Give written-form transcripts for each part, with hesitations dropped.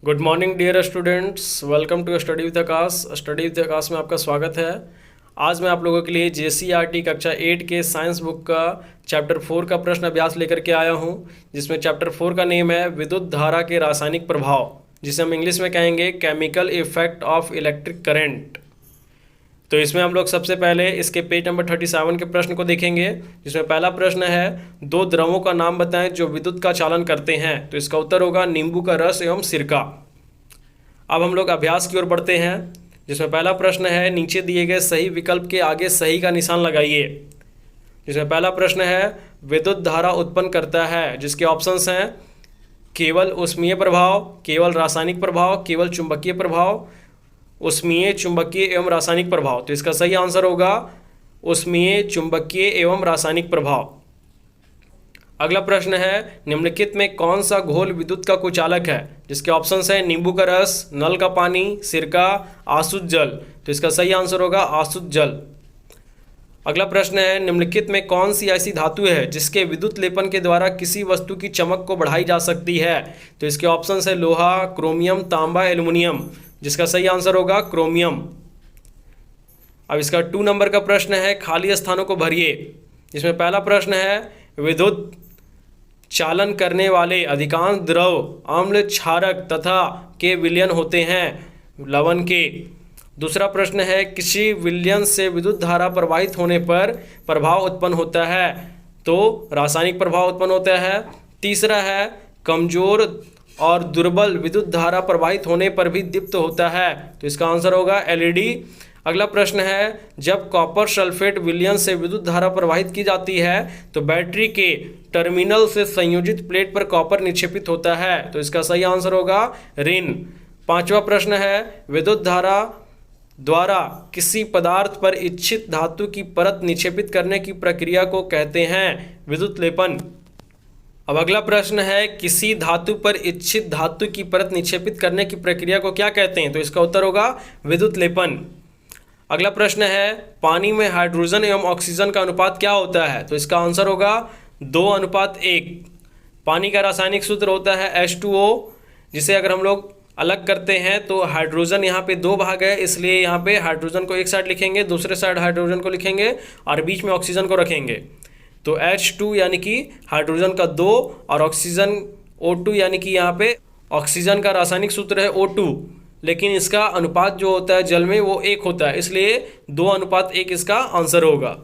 Good morning dear students, welcome to study with Aakash. Study with Aakash में आपका स्वागत है। आज मैं आप लोगों के लिए JCRT कक्षा 8 के साइंस बुक का चैप्टर 4 का प्रश्न अभ्यास लेकर के आया हूं, जिसमें चैप्टर 4 का नेम है विद्युत धारा के रासायनिक प्रभाव, जिसे हम इंग्लिश में कहेंगे chemical effect of electric current. तो इसमें हम लोग सबसे पहले इसके पेज नंबर 37 के प्रश्न को देखेंगे, जिसमें पहला प्रश्न है दो द्रवों का नाम बताएं जो विद्युत का चालन करते हैं। तो इसका उत्तर होगा नींबू का रस एवं सिरका। अब हम लोग अभ्यास की ओर बढ़ते हैं, जिसमें पहला प्रश्न है नीचे दिए गए सही विकल्प के आगे सही का निशान लगाइए। जिसमें पहला प्रश्न है विद्युत धारा उत्पन्न करता है, जिसके ऑप्शंस हैं केवल ऊष्मीय प्रभाव, केवल रासायनिक प्रभाव, केवल चुंबकीय प्रभाव, ऊष्मीय, चुंबकीय एवं रासायनिक प्रभाव। तो इसका सही आंसर होगा ऊष्मीय, चुंबकीय एवं रासायनिक प्रभाव। अगला प्रश्न है निम्नलिखित में कौन सा घोल विद्युत का कुचालक है, जिसके ऑप्शंस हैं नींबू का रस, नल का पानी, सिरका, आसुत जल। तो इसका सही आंसर होगा आसुत जल। अगला प्रश्न है निम्नलिखित में कौन सी ऐसी धातु है जिसके विद्युत लेपन के द्वारा किसी वस्तु की चमक को बढ़ाई जा सकती है। तो इसके ऑप्शंस है लोहा, क्रोमियम, तांबा, एल्युमिनियम। जिसका सही आंसर होगा क्रोमियम। अब इसका 2 नंबर का प्रश्न है खाली स्थानों को भरिए। जिसमें पहला प्रश्न है विद्युत चालन करने वाले अधिकांश द्रव अम्ल, क्षारक तथा के विलयन होते हैं लवण के। दूसरा प्रश्न है किसी विलयन से विद्युत धारा प्रवाहित होने पर प्रभाव उत्पन्न होता है। तो रासायनिक प्रभाव उत्पन्न होता है। तीसरा है कमजोर और दुर्बल विद्युत धारा प्रवाहित होने पर भी दीप्त होता है। तो इसका आंसर होगा LED। अगला प्रश्न है जब कॉपर सल्फेट विलयन से विद्युत धारा प्रवाहित की जाती है तो बैटरी के टर्मिनल से संयोजित प्लेट पर कॉपर निक्षेपित होता है। तो इसका सही आंसर होगा ऋण। 5वां प्रश्न है विद्युत धारा द्वारा किसी पदार्थ पर इच्छित धातु की परत निक्षेपित करने की प्रक्रिया को कहते हैं विद्युत लेपन। अब अगला प्रश्न है किसी धातु पर इच्छित धातु की परत निक्षेपित करने की प्रक्रिया को क्या कहते हैं। तो इसका उत्तर होगा विद्युत लेपन। अगला प्रश्न है पानी में हाइड्रोजन एवं ऑक्सीजन का अनुपात क्या होता है। तो इसका आंसर होगा 2:1। पानी का रासायनिक सूत्र होता है H2O, जिसे अगर हम लोग अलग करते हैं तो हाइड्रोजन यहाँ पे 2 भाग है, इसलिए यहाँ पे हाइड्रोजन को एक साइड लिखेंगे, दूसरे साइड हाइड्रोजन को लिखेंगे और बीच में ऑक्सीजन को रखेंगे। तो H2 यानी कि हाइड्रोजन का 2 और ऑक्सीजन O2 यानी कि यहाँ पे ऑक्सीजन का रासायनिक सूत्र है O2, लेकिन इसका अनुपात जो होता है जल में वो 1 होता है, इसलिए 2:1 इसका आंसर होगा।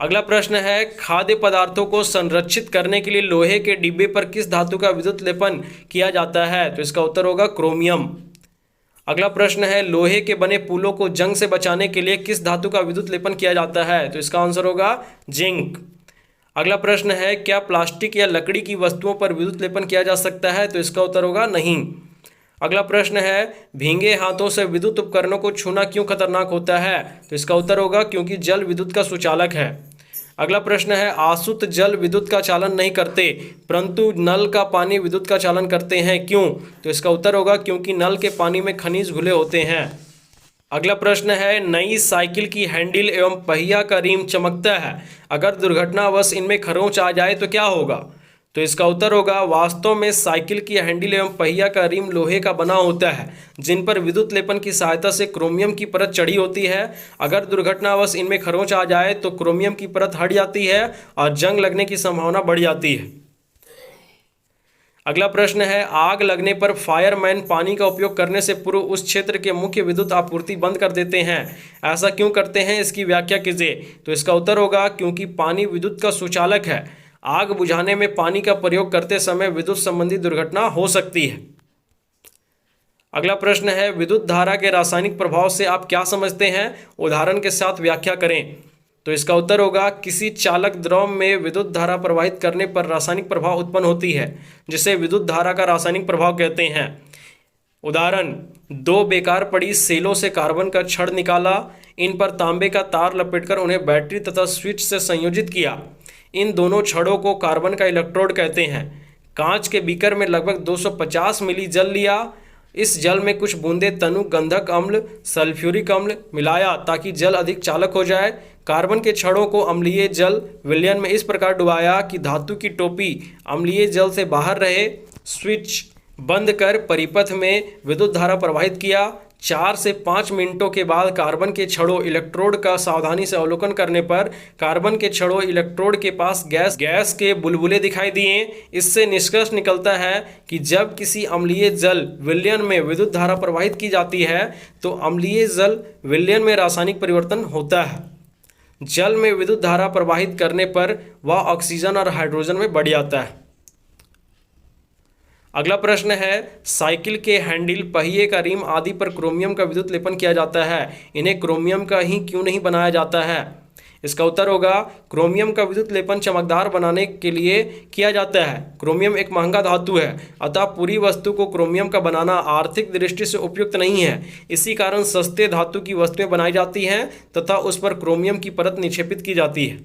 अगला प्रश्न है खाद्य पदार्थों को संरक्षित करने के लिए लोहे के डिब्बे पर किस धातु का विद्युत लेपन किया जाता है। तो इसका उत्तर होगा क्रोमियम। अगला प्रश्न है लोहे के बने पुलों को जंग से बचाने के लिए किस धातु का विद्युत लेपन किया जाता है। तो इसका आंसर होगा जिंक। अगला प्रश्न है क्या प्लास्टिक या लकड़ी की वस्तुओं पर विद्युत लेपन किया जा सकता है। तो इसका उत्तर होगा नहीं। अगला प्रश्न है भींगे हाथों से विद्युत उपकरणों को छूना क्यों खतरनाक होता है। तो इसका उत्तर होगा क्योंकि जल विद्युत का सुचालक है। अगला प्रश्न है आसुत जल विद्युत का चालन नहीं करते परंतु नल का पानी विद्युत का चालन करते हैं, क्यों। तो इसका उत्तर होगा क्योंकि नल के पानी में खनिज घुले होते हैं। अगला प्रश्न है नई साइकिल की हैंडल एवं पहिया का रिम चमकता है, अगर दुर्घटनावश इनमें खरोंच आ जाए तो क्या होगा। तो इसका उत्तर होगा वास्तव में साइकिल की हैंडल एवं पहिया का रिम लोहे का बना होता है, जिन पर विद्युत लेपन की सहायता से क्रोमियम की परत चढ़ी होती है। अगर दुर्घटनावश इनमें खरोंच आ जाए तो क्रोमियम की परत हट जाती है और जंग लगने की संभावना बढ़ जाती है। अगला प्रश्न है आग लगने पर फायरमैन पानी का उपयोग करने से पूर्व उस क्षेत्र के मुख्य विद्युत आपूर्ति बंद कर देते हैं, ऐसा क्यों करते हैं, इसकी व्याख्या कीजिए। तो इसका उत्तर होगा क्योंकि पानी विद्युत का सुचालक है। आग बुझाने में पानी का प्रयोग करते समय विद्युत संबंधी दुर्घटना हो सकती है। अगला प्रश्न है विद्युत धारा के रासायनिक प्रभाव से आप क्या समझते हैं, उदाहरण के साथ व्याख्या करें। तो इसका उत्तर होगा किसी चालक द्रव में विद्युत धारा प्रवाहित करने पर रासायनिक प्रभाव उत्पन्न होती है, जिसे विद्युत धारा का रासायनिक प्रभाव कहते हैं। उदाहरण 2 बेकार पड़ी सेलों से कार्बन का छड़ निकाला, इन पर तांबे का तार लपेटकर उन्हें बैटरी तथा स्विच से संयोजित किया। इन दोनों छड़ों को कार्बन का इलेक्ट्रोड कहते हैं। कांच के बीकर में लगभग 250 मिली जल लिया, इस जल में कुछ बूंदे तनु गंधक अम्ल, सल्फ्यूरिक अम्ल मिलाया ताकि जल अधिक चालक हो जाए। कार्बन के छड़ों को अम्लीय जल विलयन में इस प्रकार डुबाया कि धातु की टोपी अम्लीय जल से बाहर रहे। स्विच बंद कर परिपथ में विद्युत धारा प्रवाहित किया। 4 से 5 मिनटों के बाद कार्बन के छड़ों इलेक्ट्रोड का सावधानी से अवलोकन करने पर कार्बन के छड़ों इलेक्ट्रोड के पास गैस के बुलबुले दिखाई दिए। इससे निष्कर्ष निकलता है कि जब किसी अम्लीय जल विलयन में विद्युत धारा प्रवाहित की जाती है तो अम्लीय जल विलयन में रासायनिक परिवर्तन होता है। जल में विद्युत धारा प्रवाहित करने पर वह ऑक्सीजन और हाइड्रोजन में बढ़ जाता है। अगला प्रश्न है, साइकिल के हैंडल, पहिए का रिम आदि पर क्रोमियम का विद्युत लेपन किया जाता है, इन्हें क्रोमियम का ही क्यों नहीं बनाया जाता है? इसका उत्तर होगा, क्रोमियम का विद्युत लेपन चमकदार बनाने के लिए किया जाता है। क्रोमियम एक महंगा धातु है, अतः पूरी वस्तु को क्रोमियम का बनाना आर्थिक दृष्टि से उपयुक्त नहीं है। इसी कारण सस्ते धातु की वस्तुएं बनाई जाती हैं तथा उस पर क्रोमियम की परत निक्षेपित की जाती है।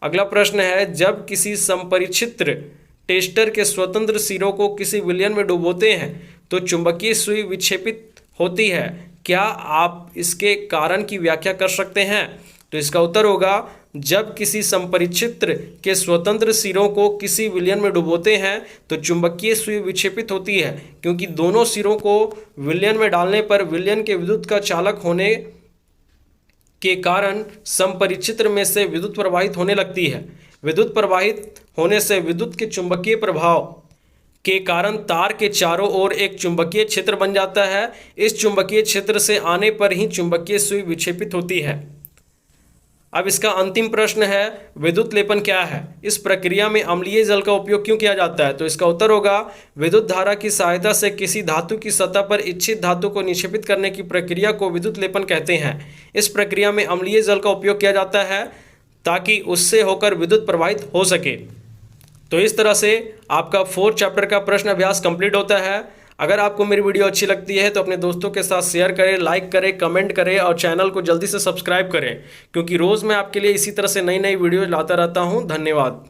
अगला प्रश्न है, जब किसी संपरिक्षित्र टेस्टर के स्वतंत्र सिरों को किसी विलयन में डुबोते हैं तो चुंबकीय सुई विक्षेपित होती है। क्या आप इसके कारण की व्याख्या कर सकते हैं? तो इसका उत्तर होगा, जब किसी संपरिक्षित्र के स्वतंत्र सिरों को किसी विलयन में डुबोते हैं तो चुंबकीय सुई विक्षेपित होती है, क्योंकि दोनों सिरों को विलयन में डालने पर विलयन के विद्युत का चालक होने के कारण संपरिक्षित्र में से विद्युत प्रवाहित होने लगती है। विद्युत प्रवाहित होने से विद्युत के चुंबकीय प्रभाव के कारण तार के चारों ओर एक चुंबकीय क्षेत्र बन जाता है। इस चुंबकीय क्षेत्र से आने पर ही चुंबकीय सुई विक्षेपित होती है। अब इसका अंतिम प्रश्न है, विद्युत लेपन क्या है? इस प्रक्रिया में अम्लीय जल का उपयोग क्यों किया जाता है? तो इसका उत्तर होगा, विद्युत धारा की सहायता से किसी धातु की सतह पर इच्छित धातु को निक्षेपित करने की प्रक्रिया को विद्युत लेपन कहते हैं। इस प्रक्रिया में अम्लीय जल का उपयोग किया जाता है ताकि उससे होकर विद्युत प्रवाहित हो सके। तो इस तरह से आपका 4th चैप्टर का प्रश्न अभ्यास कंप्लीट होता है। अगर आपको मेरी वीडियो अच्छी लगती है तो अपने दोस्तों के साथ शेयर करें, लाइक करें, कमेंट करें और चैनल को जल्दी से सब्सक्राइब करें, क्योंकि रोज़ मैं आपके लिए इसी तरह से नई नई वीडियो लाता रहता हूं। धन्यवाद।